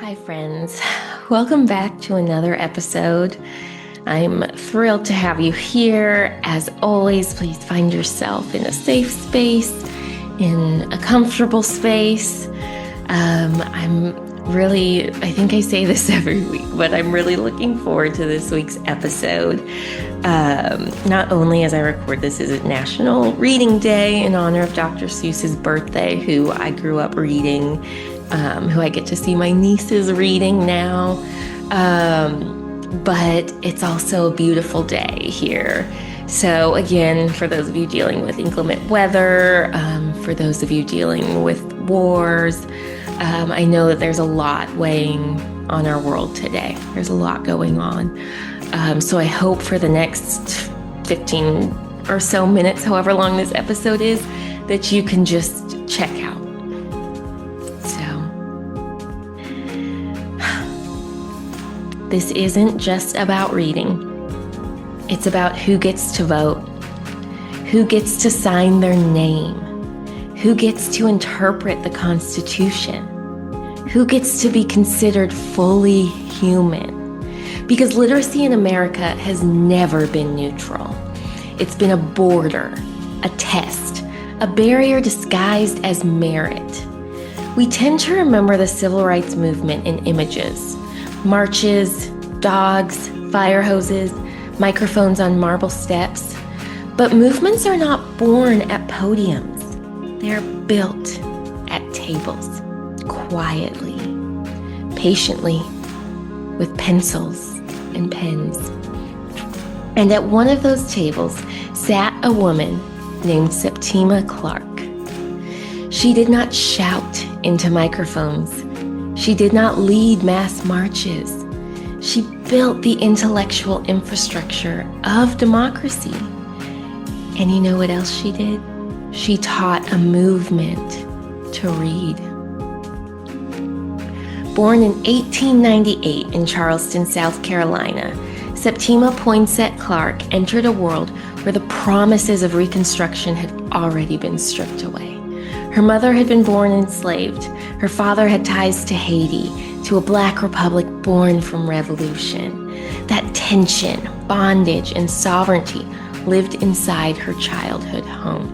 Hi, friends. Welcome back to another episode. I'm thrilled to have you here. As always, please find yourself in a safe space, in a comfortable space. I think I say this every week, but I'm really looking forward to this week's episode. Not only as I record this is National Reading Day in honor of Dr. Seuss's birthday, who I grew up reading, who I get to see my nieces reading now. But it's also a beautiful day here. So again, for those of you dealing with inclement weather, for those of you dealing with wars, I know that there's a lot weighing on our world today. There's a lot going on. So I hope for the next 15 or so minutes, however long this episode is, that you can just check out. This isn't just about reading. It's about who gets to vote, who gets to sign their name, who gets to interpret the Constitution, who gets to be considered fully human. Because literacy in America has never been neutral. It's been a border, a test, a barrier disguised as merit. We tend to remember the civil rights movement in images. Marches, dogs, fire hoses, microphones on marble steps. But movements are not born at podiums. They're built at tables, quietly, patiently, with pencils and pens. And at one of those tables sat a woman named Septima Clark. She did not shout into microphones. She did not lead mass marches. She built the intellectual infrastructure of democracy. And you know what else she did? She taught a movement to read. Born in 1898 in Charleston, South Carolina, Septima Poinsett Clark entered a world where the promises of Reconstruction had already been stripped away. Her mother had been born enslaved. Her father had ties to Haiti, to a black republic born from revolution. That tension, bondage, and sovereignty lived inside her childhood home.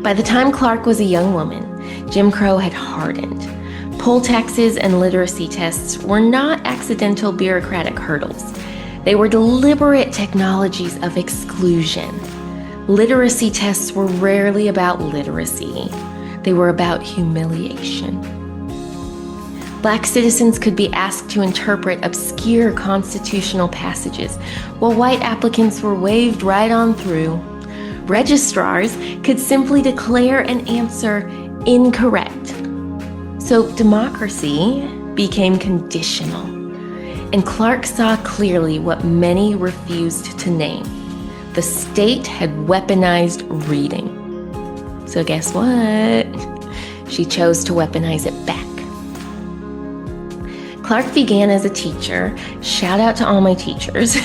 By the time Clark was a young woman, Jim Crow had hardened. Poll taxes and literacy tests were not accidental bureaucratic hurdles. They were deliberate technologies of exclusion. Literacy tests were rarely about literacy. They were about humiliation. Black citizens could be asked to interpret obscure constitutional passages, while white applicants were waved right on through. Registrars could simply declare an answer incorrect. So democracy became conditional. And Clark saw clearly what many refused to name. The state had weaponized reading. So guess what? She chose to weaponize it back. Clark began as a teacher. Shout out to all my teachers.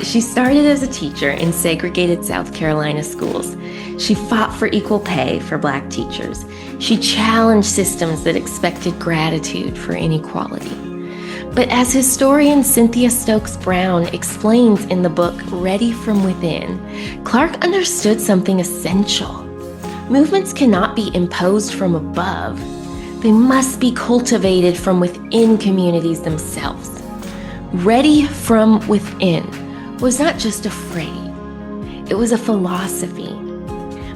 She started as a teacher in segregated South Carolina schools. She fought for equal pay for Black teachers. She challenged systems that expected gratitude for inequality. But as historian Cynthia Stokes Brown explains in the book Ready from Within, Clark understood something essential. Movements cannot be imposed from above. They must be cultivated from within communities themselves. Ready from within was not just a phrase. It was a philosophy.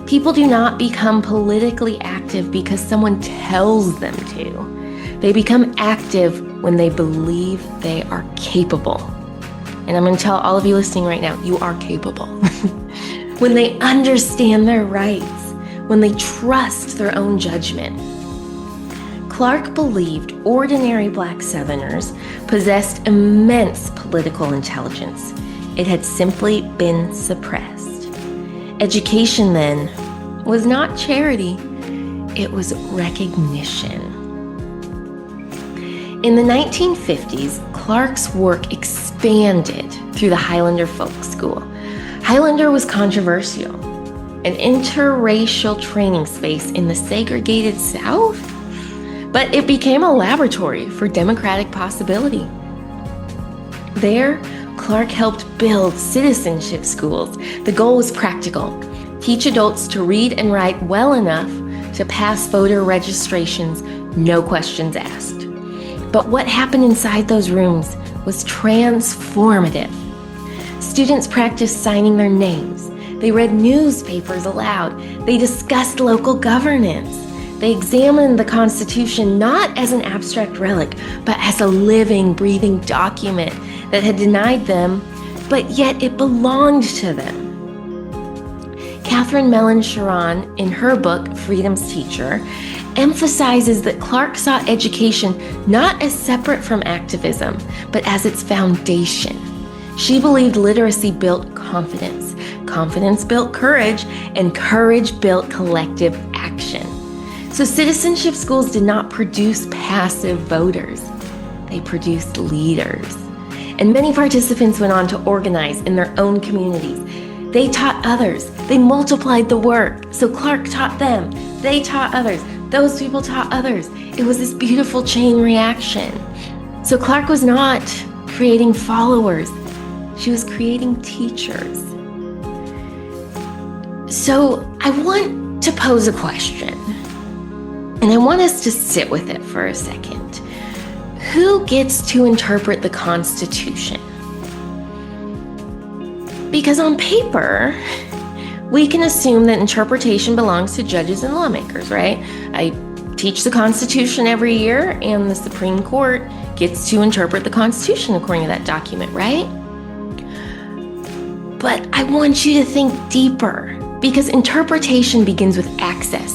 People do not become politically active because someone tells them to. They become active when they believe they are capable. And I'm going to tell all of you listening right now, you are capable. When they understand their rights, when they trust their own judgment. Clark believed ordinary Black Southerners possessed immense political intelligence. It had simply been suppressed. Education, then, was not charity, it was recognition. In the 1950s, Clark's work expanded through the Highlander Folk School. Highlander was controversial. An interracial training space in the segregated South? but it became a laboratory for democratic possibility. There, Clark helped build Citizenship Schools. The goal was practical: teach adults to read and write well enough to pass voter registrations, no questions asked. But what happened inside those rooms was transformative. Students practiced signing their names. They read newspapers aloud. They discussed local governance. They examined the Constitution not as an abstract relic, but as a living, breathing document that had denied them, but yet it belonged to them. Catherine Mellon Sharon, in her book, Freedom's Teacher, emphasizes that Clark saw education not as separate from activism, but as its foundation. She believed literacy built confidence, confidence built courage, and courage built collective action. So citizenship schools did not produce passive voters. They produced leaders. And many participants went on to organize in their own communities. They taught others. They multiplied the work. So Clark taught them. They taught others. Those people taught others. It was this beautiful chain reaction. So Clark was not creating followers. She was creating teachers. So I want to pose a question, and I want us to sit with it for a second. Who gets to interpret the Constitution? Because on paper, we can assume that interpretation belongs to judges and lawmakers, right? I teach the Constitution every year, and the Supreme Court gets to interpret the Constitution according to that document, right? But I want you to think deeper, because interpretation begins with access.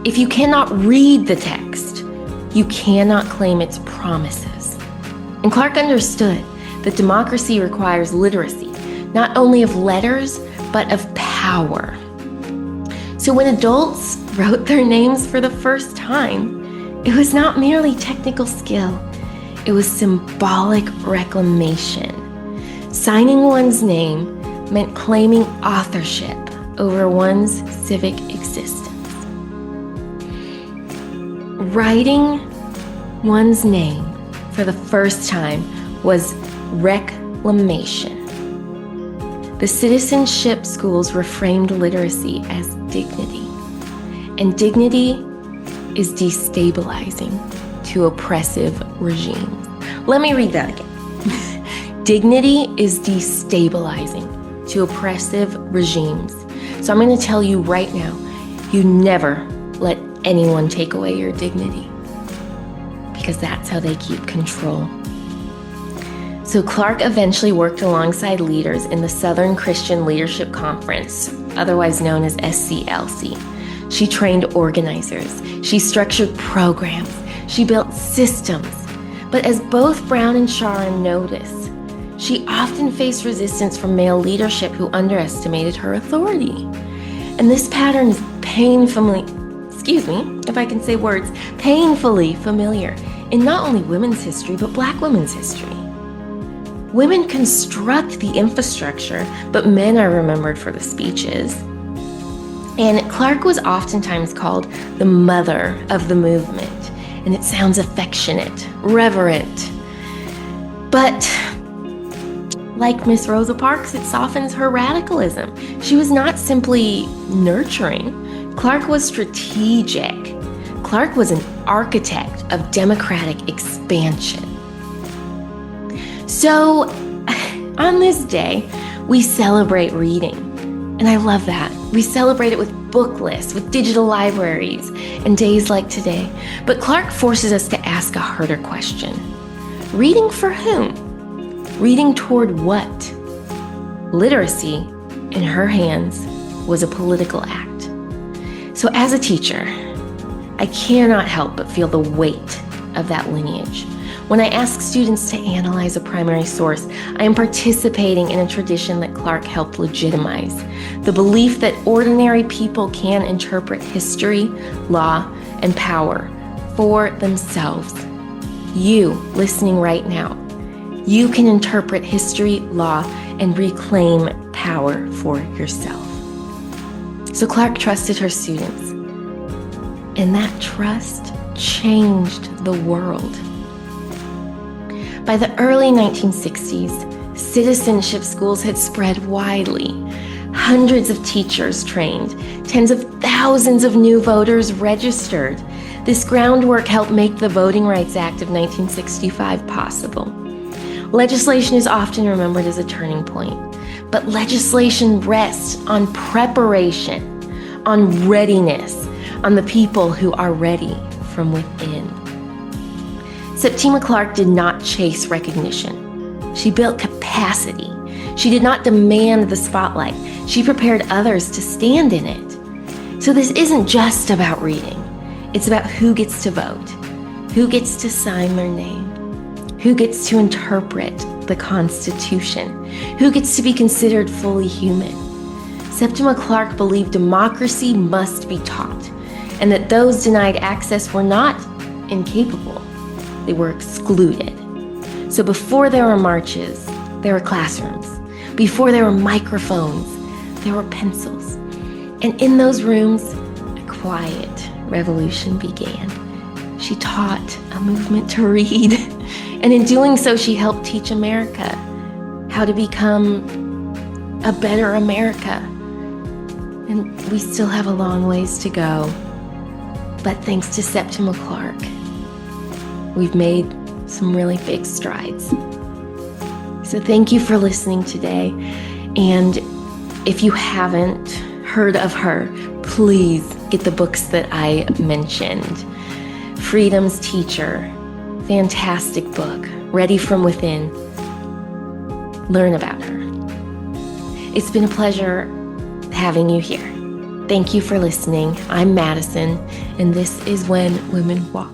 If you cannot read the text, you cannot claim its promises. And Clark understood that democracy requires literacy, not only of letters, but of power. So when adults wrote their names for the first time, it was not merely technical skill, it was symbolic reclamation. Signing one's name meant claiming authorship over one's civic existence. Writing one's name for the first time was reclamation. The citizenship schools reframed literacy as dignity, and dignity is destabilizing to oppressive regimes. Let me read that again. Dignity is destabilizing to oppressive regimes. So I'm going to tell you right now, you never let anyone take away your dignity, because that's how they keep control. So Clark eventually worked alongside leaders in the Southern Christian Leadership Conference, otherwise known as SCLC. She trained organizers. She structured programs. She built systems. But as both Brown and Sharon noticed, she often faced resistance from male leadership who underestimated her authority. And this pattern is painfully familiar in not only women's history, but Black women's history. Women construct the infrastructure, but men are remembered for the speeches. And Clark was oftentimes called the mother of the movement, and it sounds affectionate, reverent. But like Miss Rosa Parks, it softens her radicalism. She was not simply nurturing. Clark was strategic. Clark was an architect of democratic expansion. So on this day, we celebrate reading. And I love that. We celebrate it with book lists, with digital libraries, and days like today. But Clark forces us to ask a harder question. Reading for whom? Reading toward what? Literacy, in her hands, was a political act. So as a teacher, I cannot help but feel the weight of that lineage. When I ask students to analyze a primary source, I am participating in a tradition that Clark helped legitimize. The belief that ordinary people can interpret history, law, and power for themselves. You, listening right now, you can interpret history, law, and reclaim power for yourself. So Clark trusted her students, and that trust changed the world. By the early 1960s, citizenship schools had spread widely. Hundreds of teachers trained, tens of thousands of new voters registered. This groundwork helped make the Voting Rights Act of 1965 possible. Legislation is often remembered as a turning point, but legislation rests on preparation, on readiness, on the people who are ready from within. Septima Clark did not chase recognition. She built capacity. She did not demand the spotlight. She prepared others to stand in it. So this isn't just about reading. It's about who gets to vote, who gets to sign their name, who gets to interpret the Constitution, who gets to be considered fully human. Septima Clark believed democracy must be taught, and that those denied access were not incapable. They were excluded. So before there were marches, there were classrooms. Before there were microphones, there were pencils. And in those rooms, a quiet revolution began. She taught a movement to read, and in doing so, she helped teach America how to become a better America. And we still have a long ways to go. But thanks to Septima Clark, we've made some really big strides. So thank you for listening today. And if you haven't heard of her, please get the books that I mentioned. Freedom's Teacher, fantastic book. Ready from Within. Learn about her. It's been a pleasure having you here. Thank you for listening. I'm Madison, and this is When Women Walk.